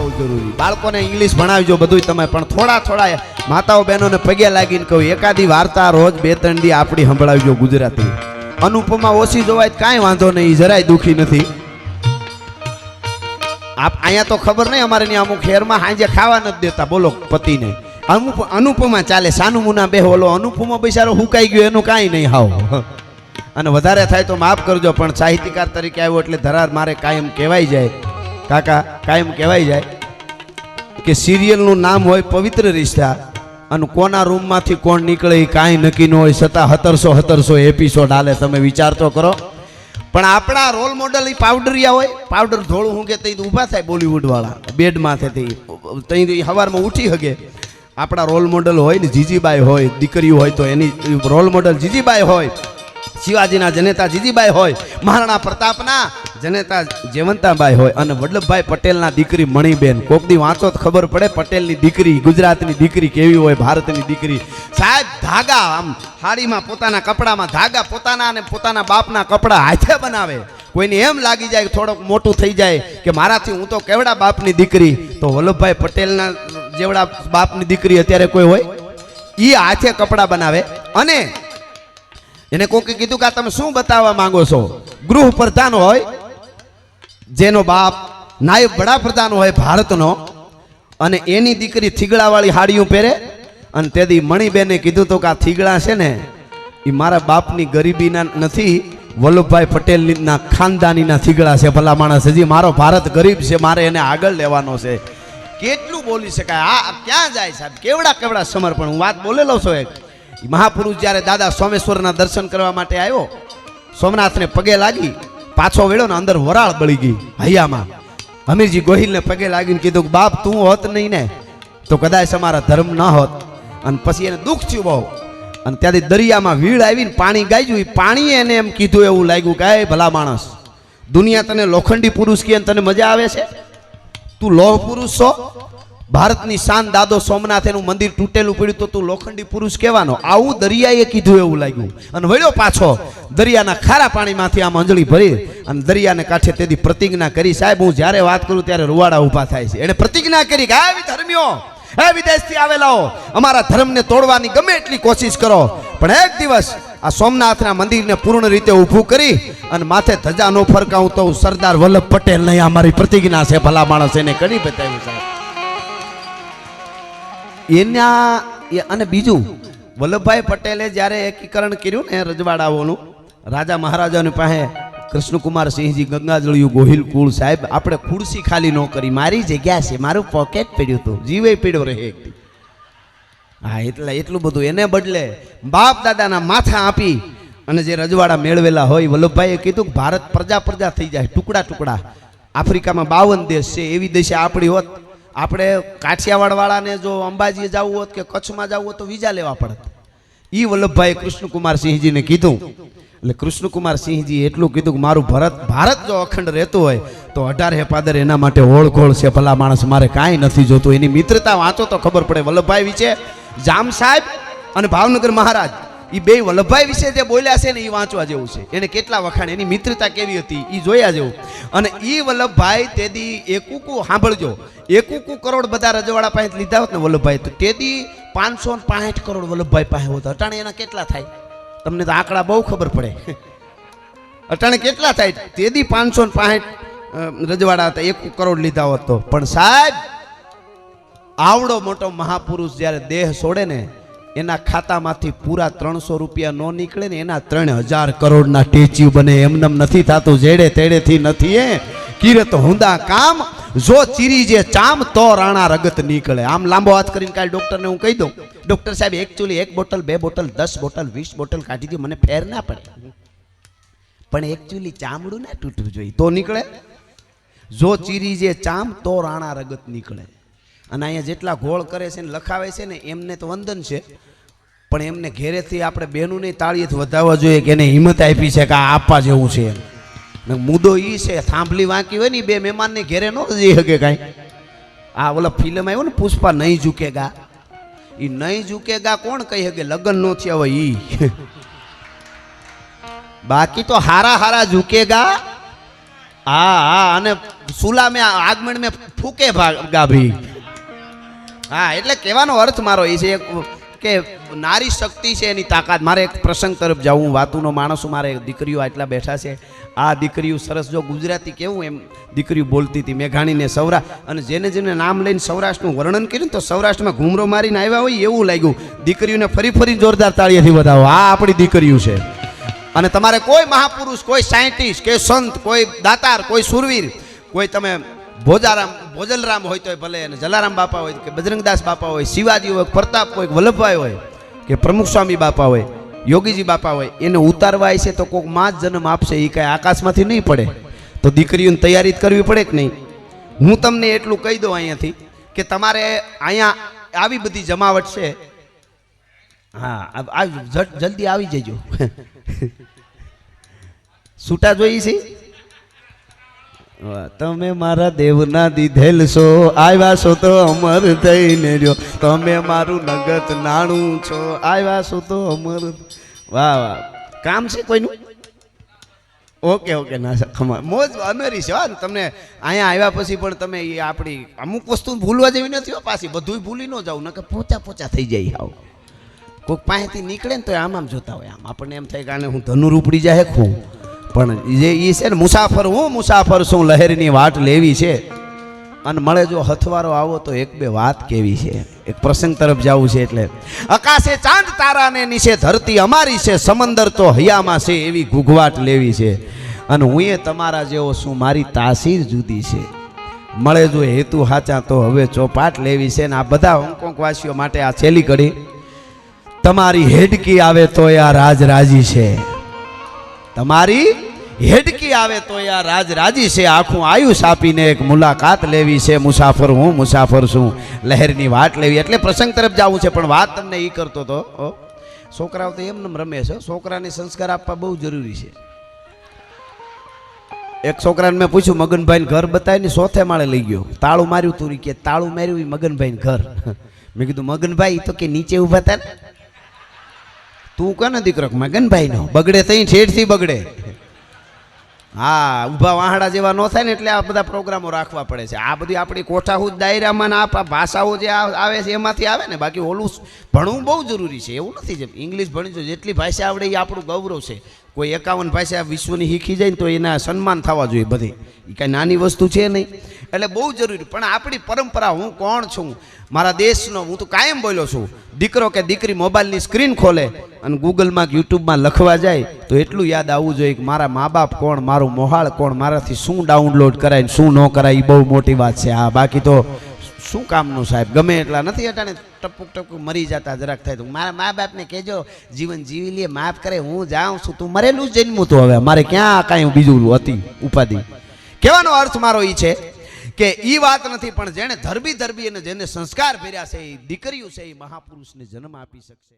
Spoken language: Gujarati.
બહુ જરૂરી. બાળકોને ઇંગ્લિશ ભણાવજો બધું તમે, પણ થોડા થોડા માતાઓ બહેનોને પગે લાગીને કહું એકાદી વાર્તા રોજ 2-3 દી આપણી સંભળાવજો ગુજરાતી. અનુપમા ઓછી જોવાય કાંઈ વાંધો નહીં, જરાય દુખી નથી. આપ અહીંયા તો ખબર નહીં, અમારે ત્યાં અમુક શહેરમાં સાંજે ખાવા નથી દેતા, બોલો પતિને. અનુપમા ચાલે, સાનું મુના બે ઓલો અનુપમા બિચારો હુકાઈ ગયો એનું કાંઈ નહીં હાવ. અને વધારે થાય તો માફ કરજો, પણ સાહિત્યકાર તરીકે આવ્યો એટલે ધરાર મારે કાયમ કહેવાય જાય કાકા, કાયમ કહેવાય જાય કે સિરિયલનું નામ હોય પવિત્ર રિશ્તા, અને કોના રૂમમાંથી કોણ નીકળે એ કાંઈ નક્કી ન હોય, છતાં 1700 એપિસોડ હાલે. તમે વિચાર તો કરો. પણ આપણા રોલ મોડલ એ પાવડરિયા હોય, પાવડર ધોળું હું કે તઈ ઊભા થાય બોલિવૂડ વાળા બેડમાંથી તઈ સવારમાં ઉઠી શકે. આપણા રોલ મોડલ હોય ને જીજીબાઈ હોય, દીકરીઓ હોય તો એની રોલ મોડલ જીજીબાઈ હોય, શિવાજીના જનેતા જીજીબાઈ હોય, મહારાણા પ્રતાપના જનેતા જયવંતાબાઈ હોય, અને વલ્લભભાઈ પટેલના દીકરી મણિબેન. કોક દી વાંચો તો ખબર પડે પટેલની દીકરી, ગુજરાતની દીકરી કેવી હોય, ભારતની દીકરી. સાહેબ ધાગા આમ સાડીમાં પોતાના કપડામાં ધાગા પોતાના અને પોતાના બાપના કપડા હાથે બનાવે. કોઈને એમ લાગી જાય થોડોક મોટું થઈ જાય કે મારાથી હું તો કેવડા બાપની દીકરી, તો વલ્લભભાઈ પટેલના જેવડા બાપની દીકરી અત્યારે કોઈ હોય એ હાથે કપડા બનાવે. અને એને કોકે કીધું કે તમે શું બતાવવા માંગો છો? ગૃહ પ્રધાન હોય જેનો બાપ નાયબ વડાપ્રધાન હોય ભારતનો, અને એની દીકરી થીગડાવાળી હાડીઓ પહેરે. અને તેથી મણિબેને કીધું તો કે આ થીગડા છે ને એ મારા બાપની ગરીબીના નથી, વલ્લભભાઈ પટેલના ખાનદાનીના થીગડા છે. ભલા માણસ, હજી મારો ભારત ગરીબ છે, મારે એને આગળ લેવાનો છે. કેટલું બોલી શકાય? આ ક્યાં જાય સાહેબ? કેવડા કેવડા સમર્પણ. હું વાત બોલેલો છું. એક મહાપુરુષ જ્યારે દાદા સોમેશ્વરના દર્શન કરવા માટે આવ્યો, સોમનાથને પગે લાગી પાછો વેળો ને અંદર વરાળ બળી ગઈ હૈયામાં. હમીરજી ગોહિલને પગે લાગીને કીધું બાપ તું હોત નહીં ને તો કદાચ અમારા ધર્મ ન હોત. અને પછી એને દુઃખ થયું બહુ, અને ત્યાંથી દરિયામાં વીળ આવીને પાણી ગાયું. એ પાણી એને એમ કીધું એવું લાગ્યું કે ભલા માણસ, દુનિયા તને લોખંડી પુરુષ કહે તને મજા આવે છે? તું લોહ પુરુષ છો? ભારતની શાન દાદો સોમનાથ એનું મંદિર તૂટેલું પડ્યું તો તું લોખંડી પુરુષ કહેવાનો? આવું દરિયાએ કીધું એવું લાગ્યું. અને વળ્યો પાછો દરિયાના ખારા પાણીમાંથી આમ અંજળી ભરી અને દરિયાને કાંઠે તેથી પ્રતિજ્ઞા કરી. સાહેબ હું જ્યારે વાત કરું ત્યારે રૂવાડા ઊભા થાય છે. એને પ્રતિજ્ઞા કરી કે આ ધર્મીઓ, હે વિદેશથી આવેલાઓ, અમારા ધર્મને તોડવાની ગમે એટલી કોશિશ કરો, પણ એક દિવસ આ સોમનાથના મંદિરને પૂર્ણ રીતે ઊભું કરી અને માથે ધજા નો ફરકાવું તો સરદાર વલ્લભ પટેલ નહીં. અમારી પ્રતિજ્ઞા છે. ભલા માણસ એને કરી બતાવ્યું સાહેબ. એના અને બીજું વલ્લભભાઈ પટેલે જ્યારે એકીકરણ કર્યું ને રજવાડાઓનું, રાજા મહારાજાની પાસે કૃષ્ણકુમાર સિંહજી ગંગાજળિયું ગોહિલ કુળ સાહેબ, આપણે ખુરશી ખાલી ન કરી, મારી જગ્યા છે, મારું પોકેટ પડ્યું હતું, જીવે પીડ્યો રહે. હા એટલે એટલું બધું. એને બદલે બાપ દાદાના માથા આપી અને જે રજવાડા મેળવેલા હોય, વલ્લભભાઈએ કીધું કે ભારત પ્રજા પ્રજા થઈ જાય, ટુકડા ટુકડા. આફ્રિકામાં 52 દેશ છે, એવી દેશે આપણી હોત. આપણે કાઠિયાવાડ વાળાને જો અંબાજી જવું હોત કે કચ્છમાં જવું હોત તો વિઝા લેવા પડત. એ વલ્લભભાઈએ કૃષ્ણકુમાર સિંહજીને કીધું. એટલે કૃષ્ણકુમાર સિંહજી એટલું કીધું કે મારું ભારત જો અખંડ રહેતું હોય તો 18 પાદર એના માટે ઓળખોળ છે. ભલા માણસ, મારે કાંઈ નથી જોતું. એની મિત્રતા વાંચો તો ખબર પડે. વલ્લભભાઈ વિશે જામ સાહેબ અને ભાવનગર મહારાજ એ બે વલ્લભભાઈ વિશે જે બોલ્યા છે ને એ વાંચવા જેવું છે. એને કેટલા વખાણ, એની મિત્રતા કેવી હતી એ જોયા જેવું. અને એ વલ્લભભાઈ તેદી એકુકુ સાંભળજો, 1 કરોડ બધા રજવાડા પાસે લીધા હોત ને વલ્લભભાઈ, તો તેદી 565 કરોડ વલ્લભભાઈ પાસે હોત. અટાણે એના કેટલા થાય? તમને તો આંકડા બહુ ખબર પડે. અટાણે કેટલા થાય? તેદી 565 રજવાડા હતા, 1 કરોડ લીધા હોત તો. પણ સાહેબ આવડો મોટો મહાપુરુષ જ્યારે દેહ છોડે ને એના ખાતામાંથી પૂરા 300 રૂપિયા નો નીકળે ને એના 3000 કરોડના ટેચ્યુ બને. એમનેમ નથી થતું, જેડે તેડેથી નથી. કિરત હુંદા કામ જો ચીરી જે ચામ તો રાણા રગત નીકળે. આમ લાંબો હાથ કરીને કાલે ડોક્ટરને હું કહી દઉં, ડોક્ટર સાહેબ actually 1 bottle 2 bottle 10 bottle 20 bottle કાઢી દો, મને ફેર ના પડે, પણ એકચ્યુઅલી ચામડું ના તૂટવું જોઈએ તો નીકળે. જો ચીરી જે ચામ તો રાણા રગત નીકળે. અને અહીંયા જેટલા ગોળ કરે છે ને લખાવે છે ને એમને તો વંદન છે, પણ એમને ઘેરેથી આપણે બેનું નહીં તાળીએથી વધાવવા જોઈએ કે એને હિંમત આપી છે કે આ આપવા જેવું છે. મુદ્દો એ છે, થાંભલી વાંકી હોય ને 2 મહેમાનને ઘેરે ન જઈ શકે કાંઈ. આ ઓલા ફિલ્મ આવ્યો ને પુષ્પા, નહીં ઝૂકેગા, એ નહીં ઝૂકેગા કોણ કહી શકે? લગ્ન નો થયા હોય ઈ. બાકી તો હારા હારા ઝૂકેગા હા હા, અને સુલા में આગમન में ફૂકે ગાભી. હા, એટલે કહેવાનો અર્થ મારો એ છે કે નારી શક્તિ છે એની તાકાત. મારે એક પ્રસંગ તરફ જાઉં, હું વાતુનો માણસ છું, મારે દીકરીઓ આટલા બેઠા છે. આ દીકરીઓ સરસ, જો ગુજરાતી કેવું એમ દીકરીઓ બોલતી હતી, મેઘાણીને સૌરાષ્ટ્ર, અને જેને જેને નામ લઈને સૌરાષ્ટ્રનું વર્ણન કર્યું તો સૌરાષ્ટ્રમાં ઘૂમરો મારીને આવ્યા હોય એવું લાગ્યું. દીકરીઓને ફરી ફરી જોરદાર તાળીઓથી વધાવો. આ આપણી દીકરીઓ છે. અને તમારે કોઈ મહાપુરુષ, કોઈ સાયન્ટિસ્ટ, કે સંત, કોઈ દાતાર, કોઈ સુરવીર, કોઈ તમે ભોજલરામ હોય તો ભલે, અને જલારામ બાપા હોય કે બજરંગદાસ બાપા હોય, શિવાજી હોય, પ્રતાપ હોય, વલ્લભભાઈ હોય કે પ્રમુખ સ્વામી બાપા હોય, યોગીજી બાપા હોય, એને ઉતારવા છે તો કોઈક માં જ જન્મ આપશે. એ કાંઈ આકાશમાંથી નહીં પડે. તો દીકરીઓની તૈયારી જ કરવી પડે કે નહીં? હું તમને એટલું કહી દઉં અહીંયાથી કે તમારે અહીંયા આવી બધી જમાવટ છે. હા, જલ્દી આવી જજો. છૂટા જોઈ છે. તમે મારા દેવના દીધેલ છો, આવ્યા છો તો અમર થઈને રહ્યો. તમે મારું નગત નાણું છો, આવ્યા છો તો અમર. વાહ વાહ, કામ છે કોઈનું? ઓકે ઓકે, ના ખમા મોજ અમેરી છે. હા, તમને અહીંયા આવ્યા પછી પણ તમે એ આપણી અમુક વસ્તુ ભૂલવા જેવી નથી હો. પાછી બધું ભૂલી ન જાવ, નકર પોચા પોચા થઈ જાય. આવ કોઈક પાસેથી નીકળે ને તો આમ આમ જોતા હોય, આમ આપણને એમ થાય કે આને હું ધનુર ઉપડી જાય હું. પણ જે એ છે ને મુસાફર, હું મુસાફર છું, લહેરની વાટ લેવી છે. અને મળે જો હથવારો આવો તો એક બે વાત કેવી છે. એક પ્રસંગ તરફ જવું છે. એટલે આકાશે ચાંદ તારાને નીચે ધરતી અમારી છે, સમંદર તો હૈયામાં છે, એવી ઘૂઘવાટ લેવી છે. અને હું એ તમારા જેવો છું, મારી તાસીર જુદી છે. મળે જો હેતુ હાચા તો હવે ચોપાટ લેવી છે. ને આ બધા હોંગકોંગ વાસીઓ માટે આ છેલ્લી કડી, તમારી હેડકી આવે તો આ રાજ રાજી છે. તમારી હેડકી આવે તો આ રાજ રાજી છે. આખું આયુષ આપીને એક મુલાકાત લેવી છે. મુસાફર હું મુસાફર છું, લહેરની વાટ લેવી. એટલે પ્રસંગ તરફ જવું છે. પણ વાત તમને એ કરતો હતો, છોકરાઓ તો એમને રમે છે. છોકરાને સંસ્કાર આપવા બહુ જરૂરી છે. એક છોકરાને મેં પૂછ્યું, મગનભાઈ ઘર બતાવીને ચોથે માળે લઈ ગયો, તાળું માર્યું તું કે તાળું માર્યું એ મગનભાઈ ઘર. મેં કીધું મગનભાઈ તો કે નીચે ઉભા હતા ને, તું કોને દીકરો? મગનભાઈ નો બગડે તઈ ઠેઠથી બગડે. હા, ઊભા વાહડા જેવા ન થાય ને એટલે આ બધા પ્રોગ્રામો રાખવા પડે છે. આ બધી આપણી કોઠાહૂદ દાયરામાં આ ભાષાઓ જે આવે છે એમાંથી આવે ને. બાકી ઓલું ભણવું બહુ જરૂરી છે. એવું નથી જેમ ઇંગ્લિશ ભણીશું, જેટલી ભાષા આવડે એ આપણું ગૌરવ છે. કોઈ 51 ભાષા વિશ્વની શીખી જાય ને તો એના સન્માન થવા જોઈએ બધી. એ કાંઈ નાની વસ્તુ છે નહીં. એટલે બહુ જરૂરી. પણ આપણી પરંપરા, હું કોણ છું, મારા દેશનો, હું તો કાયમ બોલ્યો છું. દીકરો કે દીકરી મોબાઈલની સ્ક્રીન ખોલે અને ગૂગલમાં યુટ્યુબમાં લખવા જાય તો એટલું યાદ આવવું જોઈએ કે મારા મા બાપ કોણ, મારું મોહાળ કોણ, મારાથી શું ડાઉનલોડ કરાય ને શું ન કરાય. એ બહુ મોટી વાત છે. હા, બાકી તો શું કામનું સાહેબ, ગમે એટલા નથી અટાણે ટપુક ટપુક મરી જતા જરાક થાય તો મારા મા બાપને કહેજો જીવન જીવી લે, માફ કરે, હું જાઉં છું, તું મરેલું જ જન્મું. તો હવે મારે ક્યાં કાંઈ બીજું હતી ઉપાધિ. કહેવાનો અર્થ મારો એ છે કે એ વાત નથી, પણ જેને ધરબી અને જેને સંસ્કાર ભર્યા છે એ દીકરીઓ છે, એ મહાપુરુષને જન્મ આપી શકશે.